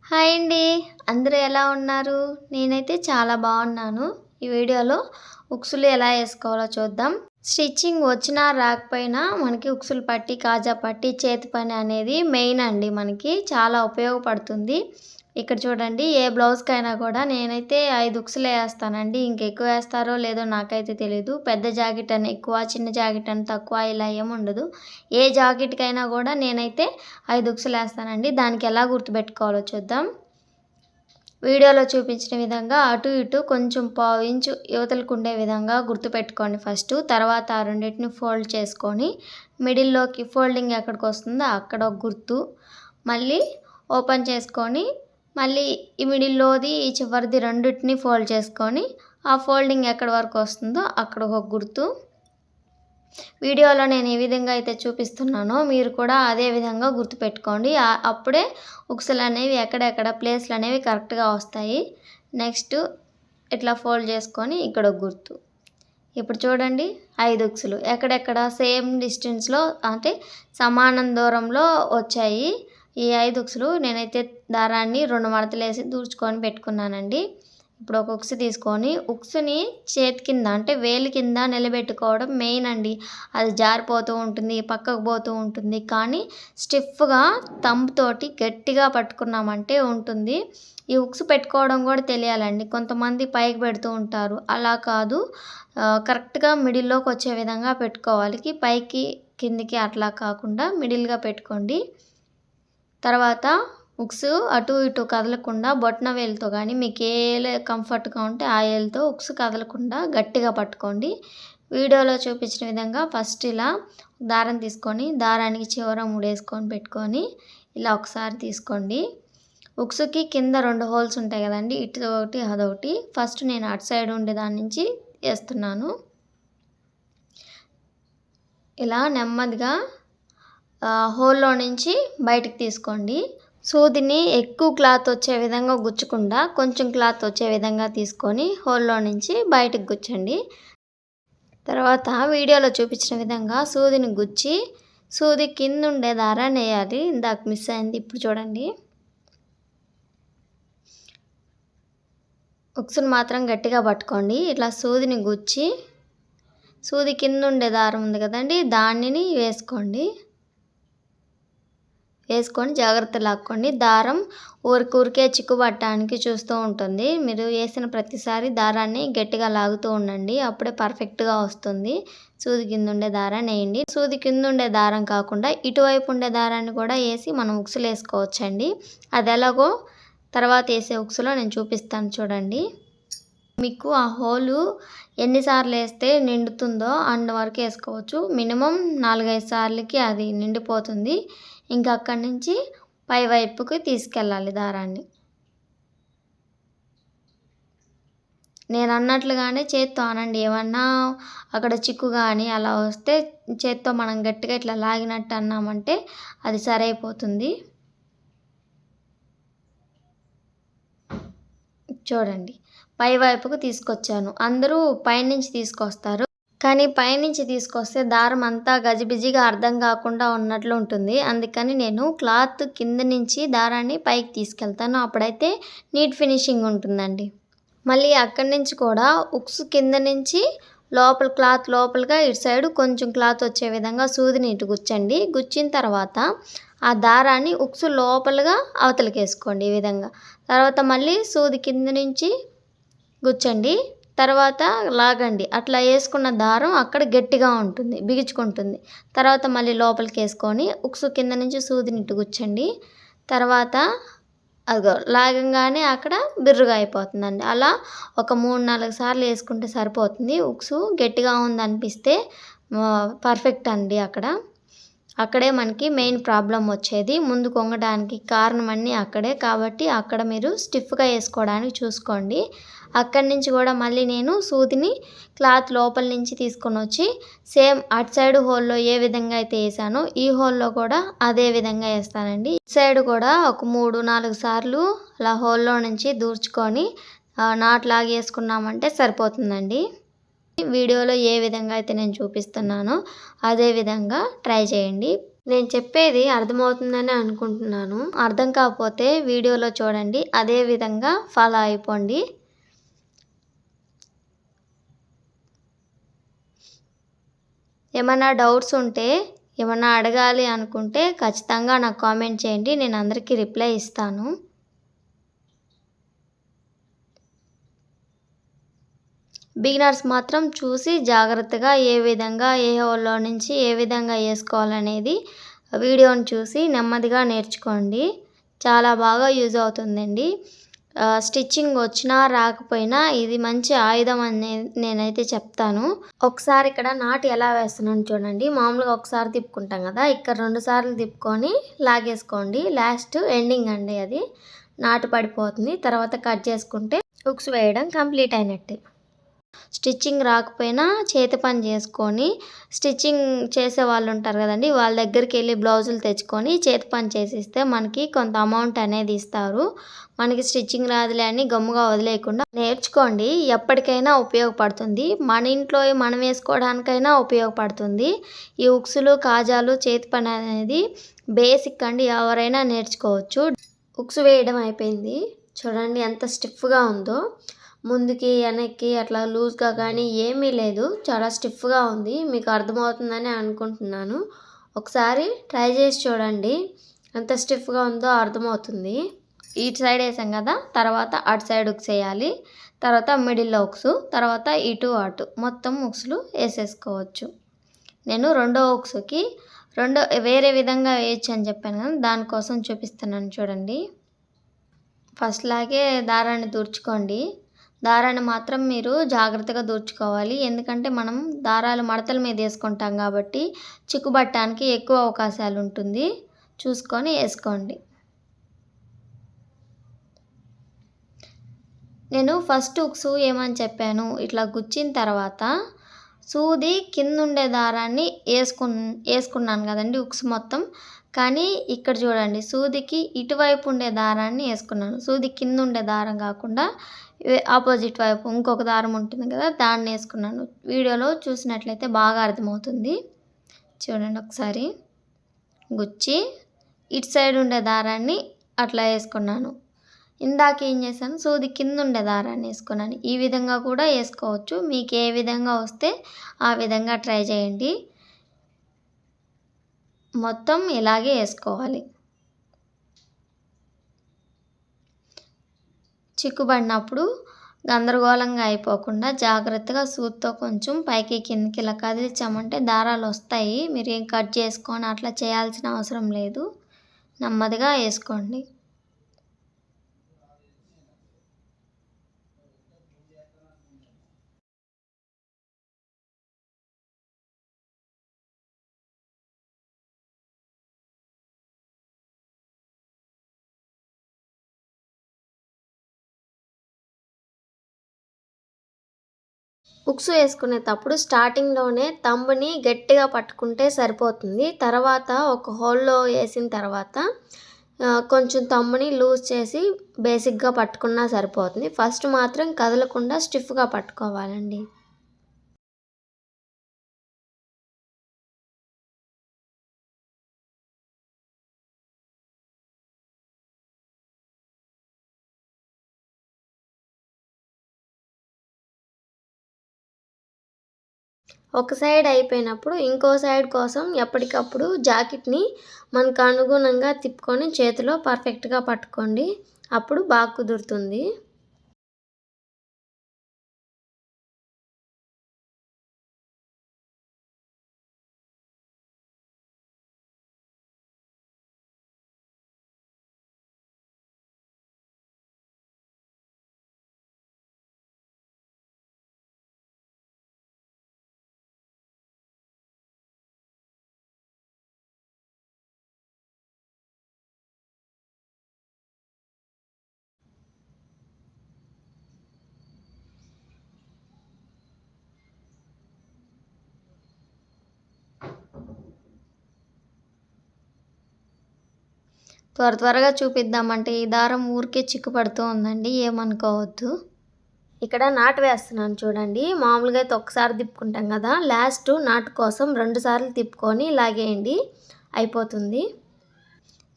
Hi అండి. అందరూ ఎలా ఉన్నారు? నేనైతే చాలా బాగున్నాను. ఈ వీడియోలో ఉక్సులు ఎలా ఏసుకోవాలో చూద్దాం. స్టిచ్చింగ్ వచ్చినా రాకపోయినా మనకి ఉక్సులు పట్టి, కాజా పట్టి, చేతి పని అనేది మెయిన్ అండి మనకి. చాలా ఉపయోగపడుతుంది. ఇక్కడ చూడండి ఏ బ్లౌజ్‌కైనా కూడా నేనైతే 5 ఉక్సులే ఏస్తానండి. ఇంకెక్కువ ఏస్తారో లేదో నాకైతే తెలీదు. పెద్ద జాకెట్ అని ఎక్కువ, చిన్న జాకెట్ అని తక్కువ ఇలా ఏముండదు. ఏ జాకెట్‌కైనా కూడా నేనైతే 5 ఉక్సులేస్తానండి. దానికి ఎలా గుర్తుపెట్టుకోవాలో చూద్దాం. వీడియోలో చూపించిన విధంగా అటు ఇటు కొంచెం పావు ఇంచు యువతలకు ఉండే విధంగా గుర్తుపెట్టుకోండి ఫస్ట్. తర్వాత ఆ రెండింటిని ఫోల్డ్ చేసుకొని మిడిల్లోకి ఫోల్డింగ్ ఎక్కడికి వస్తుందో అక్కడ ఒక గుర్తు, మళ్ళీ ఓపెన్ చేసుకొని మళ్ళీ ఈ మిడిల్లోది ఈ చివరిది రెండింటిని ఫోల్డ్ చేసుకొని ఆ ఫోల్డింగ్ ఎక్కడి వరకు వస్తుందో అక్కడ ఒక గుర్తు. వీడియోలో నేను ఏ విధంగా అయితే చూపిస్తున్నానో మీరు కూడా అదే విధంగా గుర్తుపెట్టుకోండి. అప్పుడే ఉక్సులు అనేవి ఎక్కడెక్కడ ప్లేస్లు అనేవి కరెక్ట్గా వస్తాయి. నెక్స్ట్ ఇట్లా ఫోల్డ్ చేసుకొని ఇక్కడ ఒక గుర్తు. ఇప్పుడు చూడండి 5 ఉక్సులు ఎక్కడెక్కడ సేమ్ డిస్టెన్స్లో అంటే సమానం దూరంలో వచ్చాయి. ఈ 5 ఉక్సులు నేనైతే దారాన్ని 2 మడతలు వేసి దూర్చుకొని పెట్టుకున్నానండి. ఇప్పుడు ఒక ఉక్సు తీసుకొని ఉక్సుని చేతి కింద అంటే వేలు కింద నిలబెట్టుకోవడం మెయిన్ అండి. అది జారిపోతూ ఉంటుంది, పక్కకు పోతూ ఉంటుంది. కానీ స్టిఫ్గా తోటి గట్టిగా పట్టుకున్నామంటే ఉంటుంది. ఈ ఉక్సు పెట్టుకోవడం కూడా తెలియాలండి. కొంతమంది పైకి పెడుతూ ఉంటారు, అలా కాదు. కరెక్ట్గా మిడిల్లోకి వచ్చే విధంగా పెట్టుకోవాలి. పైకి కిందికి అట్లా కాకుండా మిడిల్గా పెట్టుకోండి. తర్వాత ఉక్సు అటు ఇటు కదలకుండా బొటన వేలుతో కానీ మీకు ఏ కంఫర్ట్గా ఉంటే ఆ వేలుతో ఉక్సు కదలకుండా గట్టిగా పట్టుకోండి. వీడియోలో చూపించిన విధంగా ఫస్ట్ ఇలా దారం తీసుకొని దారానికి చివర ముడేసుకొని పెట్టుకొని ఇలా ఒకసారి తీసుకోండి. ఉక్సుకి కింద 2 హోల్స్ ఉంటాయి కదండి, ఇటు ఒకటి అదొకటి. ఫస్ట్ నేను అటు సైడ్ ఉండే దాని నుంచి వేస్తున్నాను. ఇలా నెమ్మదిగా హోల్లో నుంచి బయటికి తీసుకోండి. సూదిని ఎక్కువ క్లాత్ వచ్చే విధంగా గుచ్చకుండా కొంచెం క్లాత్ వచ్చే విధంగా తీసుకొని హోల్లో నుంచి బయటకు గుచ్చండి. తర్వాత వీడియోలో చూపించిన విధంగా సూదిని గుచ్చి సూది కింద ఉండే దారాన్ని వేయాలి. ఇందాక మిస్ అయింది, ఇప్పుడు చూడండి. ఉక్సును మాత్రం గట్టిగా పట్టుకోండి. ఇట్లా సూదిని గుచ్చి సూది కింద ఉండే దారం ఉంది కదండి, దానిని వేసుకొని జాగ్రత్త లాక్కోండి. దారం ఊరికే చిక్కుపట్టడానికి చూస్తూ ఉంటుంది. మీరు వేసిన ప్రతిసారి దారాన్ని గట్టిగా లాగుతూ ఉండండి, అప్పుడే పర్ఫెక్ట్గా వస్తుంది. సూది కింద ఉండే దారాన్ని వేయండి. సూది కింద ఉండే దారం కాకుండా ఇటువైపు ఉండే దారాన్ని కూడా వేసి మనం ఉక్సులు వేసుకోవచ్చండి. అది ఎలాగో తర్వాత వేసే ఉక్సులో నేను చూపిస్తాను చూడండి. మీకు ఆ హోలు ఎన్నిసార్లు వేస్తే నిండుతుందో అన్ని వరకు వేసుకోవచ్చు. మినిమం 4-5 సార్లకి అది నిండిపోతుంది. ఇంకా అక్కడి నుంచి పై వైపుకి తీసుకెళ్ళాలి దారాన్ని. నేను అన్నట్లుగానే చేత్తో అనండి. ఏమన్నా అక్కడ చిక్కు కానీ అలా వస్తే చేత్తో మనం గట్టిగా ఇట్లా లాగినట్టు అన్నామంటే అది సరైపోతుంది. చూడండి పై వైపుకు తీసుకొచ్చాను. అందరూ పైనుంచి తీసుకొస్తారు, కానీ పైనుంచి తీసుకొస్తే దారం అంతా గజిబిజిగా అర్థం కాకుండా ఉన్నట్లు ఉంటుంది. అందుకని నేను క్లాత్ కింద నుంచి దారాన్ని పైకి తీసుకెళ్తాను. అప్పుడైతే నీట్ ఫినిషింగ్ ఉంటుందండి. మళ్ళీ అక్కడి నుంచి కూడా ఉక్సు కింద నుంచి క్లాత్ లోపలిగా ఇటు సైడు కొంచెం క్లాత్ వచ్చే విధంగా సూదిని ఇటు గుచ్చండి. గుచ్చిన తర్వాత ఆ దారాన్ని ఉక్సు లోపలుగా అవతలకి వేసుకోండి ఈ విధంగా. తర్వాత మళ్ళీ సూది కింద నుంచి గుచ్చండి, తర్వాత లాగండి. అట్లా వేసుకున్న దారం అక్కడ గట్టిగా ఉంటుంది, బిగుచుకుంటుంది. తర్వాత మళ్ళీ లోపలికి వేసుకొని ఉక్సు కింద నుంచి సూదిని ఇటు గుచ్చండి. తర్వాత అదిగో లాగంగానే అక్కడ బిర్రుగా అయిపోతుందండి. అలా ఒక 3-4 సార్లు వేసుకుంటే సరిపోతుంది. ఉక్సు గట్టిగా ఉందనిపిస్తే పర్ఫెక్ట్ అండి. అక్కడే మనకి మెయిన్ ప్రాబ్లం వచ్చేది. ముందు కొంగడానికి కారణం అన్నీ అక్కడే. కాబట్టి అక్కడ మీరు స్టిఫ్గా వేసుకోవడానికి చూసుకోండి. అక్కడి నుంచి కూడా మళ్ళీ నేను సూదిని క్లాత్ లోపల నుంచి తీసుకొని వచ్చి సేమ్ అటు సైడ్ హోల్లో ఏ విధంగా అయితే వేసానో ఈ హోల్లో కూడా అదే విధంగా వేస్తానండి. ఇటు సైడ్ కూడా ఒక 3-4 సార్లు అలా హోల్లో నుంచి దూర్చుకొని నాట్ లాగా వేసుకున్నామంటే సరిపోతుందండి. వీడియోలో ఏ విధంగా అయితే నేను చూపిస్తున్నానో అదే విధంగా ట్రై చేయండి. నేను చెప్పేది అర్థమవుతుందని అనుకుంటున్నాను. అర్థం కాకపోతే వీడియోలో చూడండి. అదే విధంగా ఫాలో అయిపోండి. ఏమన్నా డౌట్స్ ఉంటే, ఏమన్నా అడగాలి అనుకుంటే ఖచ్చితంగా నాకు కామెంట్ చేయండి. నేను అందరికీ రిప్లై ఇస్తాను. బిగినర్స్ మాత్రం చూసి జాగ్రత్తగా ఏ విధంగా ఏ హోల్‌లో నుంచి ఏ విధంగా ఏసుకోవాలనేది వీడియోని చూసి నెమ్మదిగా నేర్చుకోండి. చాలా బాగా యూజ్ అవుతుందండి. స్టిచ్చింగ్ వచ్చినా రాకపోయినా ఇది మంచి ఆయుధం అని నేనైతే చెప్తాను. ఒకసారి ఇక్కడ నాటు ఎలా వేస్తున్నానో చూడండి. మామూలుగా ఒకసారి తిప్పుకుంటాం కదా! ఇక్కడ 2 సార్లు తిప్పుకొని లాగేసుకోండి. లాస్ట్ ఎండింగ్ అండి అది. నాటు పడిపోతుంది. తర్వాత కట్ చేసుకుంటే హుక్స్ వేయడం కంప్లీట్ అయినట్టే. స్టిచ్చింగ్ రాకపోయినా చేతి పని చేసుకొని స్టిచ్చింగ్ చేసే వాళ్ళు ఉంటారు కదండి, వాళ్ళ దగ్గరికి వెళ్ళి బ్లౌజులు తెచ్చుకొని చేతి పని చేసిస్తే మనకి కొంత అమౌంట్ అనేది ఇస్తారు. మనకి స్టిచ్చింగ్ రాదులే అని గమ్ముగా వదిలేయకుండా నేర్చుకోండి. ఎప్పటికైనా ఉపయోగపడుతుంది. మన ఇంట్లో మనం వేసుకోవడానికైనా ఉపయోగపడుతుంది. ఈ ఉక్సులు కాజాలు చేతి పని అనేది బేసిక్ అండి, ఎవరైనా నేర్చుకోవచ్చు. ఉక్సు వేయడం అయిపోయింది. చూడండి ఎంత స్టిఫ్గా ఉందో. ముందుకి వెనక్కి అట్లా లూజ్గా కానీ ఏమీ లేదు. చాలా స్టిఫ్గా ఉంది. మీకు అర్థమవుతుందని అనుకుంటున్నాను. ఒకసారి ట్రై చేసి చూడండి. ఎంత స్టిఫ్గా ఉందో అర్థమవుతుంది. ఇటు సైడ్ వేసాం కదా, తర్వాత అటు సైడ్ ఉక్స్ వేయాలి. తర్వాత మిడిల్లో ఉక్సు, తర్వాత ఇటు అటు మొత్తం ఉక్సులు వేసేసుకోవచ్చు. నేను రెండో ఉక్సుకి వేరే విధంగా వేయచ్చు అని చెప్పాను కదా, దానికోసం చూపిస్తున్నాను చూడండి. ఫస్ట్ లాగే దారాన్ని దూర్చుకోండి. దారాన్ని మాత్రం మీరు జాగ్రత్తగా దూర్చుకోవాలి. ఎందుకంటే మనం దారాలు మడతల మీద వేసుకుంటాం కాబట్టి చిక్కుబట్టడానికి ఎక్కువ అవకాశాలు ఉంటుంది. చూసుకొని వేసుకోండి. నేను ఫస్ట్ ఉక్సు ఏమని చెప్పాను, ఇట్లా గుచ్చిన తర్వాత సూది కింద ఉండే దారాన్ని వేసుకున్నాను కదండి ఉక్సు మొత్తం. కానీ ఇక్కడ చూడండి, సూదికి ఇటువైపు ఉండే దారాన్ని వేసుకున్నాను. సూది కింద ఉండే దారం కాకుండా ఆపోజిట్ వైపు ఇంకొక దారం ఉంటుంది కదా, దాన్ని వేసుకున్నాను. వీడియోలో చూసినట్లయితే బాగా అర్థమవుతుంది. చూడండి ఒకసారి. గుచ్చి ఇటు సైడ్ ఉండే దారాన్ని అట్లా వేసుకున్నాను. ఇందాక ఏం చేశాను, సూది కింద ఉండే దారాన్ని వేసుకున్నాను. ఈ విధంగా కూడా వేసుకోవచ్చు. మీకు ఏ విధంగా వస్తే ఆ విధంగా ట్రై చేయండి. మొత్తం ఇలాగే వేసుకోవాలి. చిక్కుబడినప్పుడు గందరగోళంగా అయిపోకుండా జాగ్రత్తగా సూదితో కొంచెం పైకి కిందకి ఇలా కదిలించామంటే దారాలు వస్తాయి. మీరు ఏం కట్ చేసుకొని అట్లా చేయాల్సిన అవసరం లేదు. నెమ్మదిగా వేసుకోండి. ఉక్సు వేసుకునేటప్పుడు స్టార్టింగ్లోనే తంబుని గట్టిగా పట్టుకుంటే సరిపోతుంది. తర్వాత ఒక హోల్లో వేసిన తర్వాత కొంచెం తంబుని లూజ్ చేసి బేసిక్గా పట్టుకున్నా సరిపోతుంది. ఫస్ట్ మాత్రం కదలకుండా స్టిఫ్గా పట్టుకోవాలండి. ఒక సైడ్ అయిపోయినప్పుడు ఇంకో సైడ్ కోసం ఎప్పటికప్పుడు జాకెట్ని మనకు అనుగుణంగా తిప్పుకొని చేతిలో పర్ఫెక్ట్గా పట్టుకోండి. అప్పుడు బాగా కుదురుతుంది. త్వరగా చూపిద్దామంటే ఈ దారం ఊరికే చిక్కుపడుతూ ఉందండి, ఏమనుకోవద్దు. ఇక్కడ నాటు వేస్తున్నాను చూడండి. మామూలుగా అయితే ఒకసారి తిప్పుకుంటాం కదా, లాస్ట్ నాటు కోసం 2 సార్లు తిప్పుకొని లాగేయండి. అయిపోతుంది.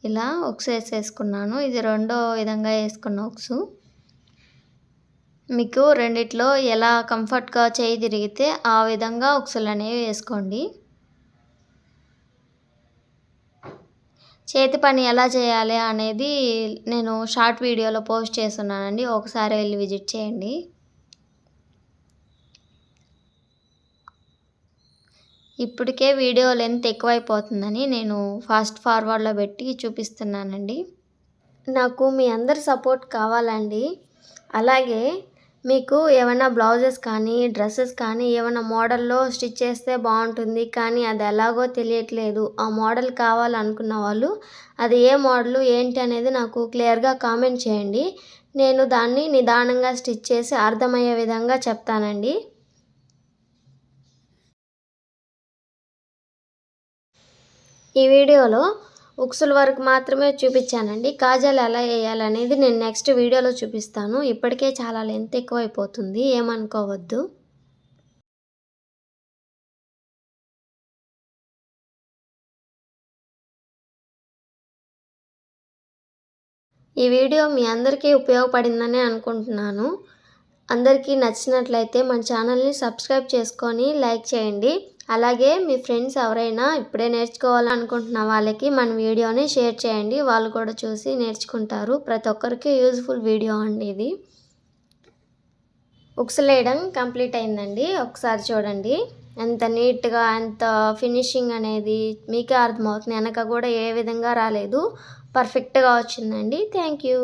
ఇలా ఉక్సు వేసేసుకున్నాను. ఇది రెండో విధంగా వేసుకున్న ఉక్సు. మీకు రెండిట్లో ఎలా కంఫర్ట్గా చేయి తిరిగితే ఆ విధంగా ఉక్సులు అనేవి వేసుకోండి. చేతి పని ఎలా చేయాలి అనేది నేను షార్ట్ వీడియోలో పోస్ట్ చేస్తున్నానండి. ఒకసారి వెళ్ళి విజిట్ చేయండి. ఇప్పటికే వీడియో లెంత్ ఎక్కువైపోతుందని నేను ఫాస్ట్ ఫార్వర్డ్లో పెట్టి చూపిస్తున్నానండి. నాకు మీ అందరి సపోర్ట్ కావాలండి. అలాగే మీకు ఏమైనా బ్లౌజెస్ కానీ డ్రెస్సెస్ కానీ ఏమైనా మోడల్లో స్టిచ్ చేస్తే బాగుంటుంది కానీ అది ఎలాగో తెలియట్లేదు, ఆ మోడల్ కావాలనుకున్న వాళ్ళు అది ఏ మోడలు ఏంటి అనేది నాకు క్లియర్గా కామెంట్ చేయండి. నేను దాన్ని నిదానంగా స్టిచ్ చేసి అర్థమయ్యే విధంగా చెప్తానండి. ఈ వీడియోలో ఉక్సుల వరకు మాత్రమే చూపించానండి. కాజాలు ఎలా వేయాలనేది నేను నెక్స్ట్ వీడియోలో చూపిస్తాను. ఇప్పటికే చాలా లెంత్ ఎక్కువైపోతుంది, ఏమనుకోవద్దు. ఈ వీడియో మీ అందరికీ ఉపయోగపడిందని అనుకుంటున్నాను. అందరికీ నచ్చినట్లయితే మన ఛానల్ని సబ్స్క్రైబ్ చేసుకొని లైక్ చేయండి. అలాగే మీ ఫ్రెండ్స్ ఎవరైనా ఇప్పుడే నేర్చుకోవాలనుకుంటున్న వాళ్ళకి మన వీడియోని షేర్ చేయండి. వాళ్ళు కూడా చూసి నేర్చుకుంటారు. ప్రతి ఒక్కరికి యూజ్ఫుల్ వీడియో అండి ఇది. ఉక్సులు వేయడం కంప్లీట్ అయిందండి. ఒకసారి చూడండి ఎంత నీట్గా ఎంత ఫినిషింగ్ అనేది మీకే అర్థమవుతుంది. వెనక కూడా ఏ విధంగా రాలేదు, పర్ఫెక్ట్గా వచ్చిందండి. Thank you.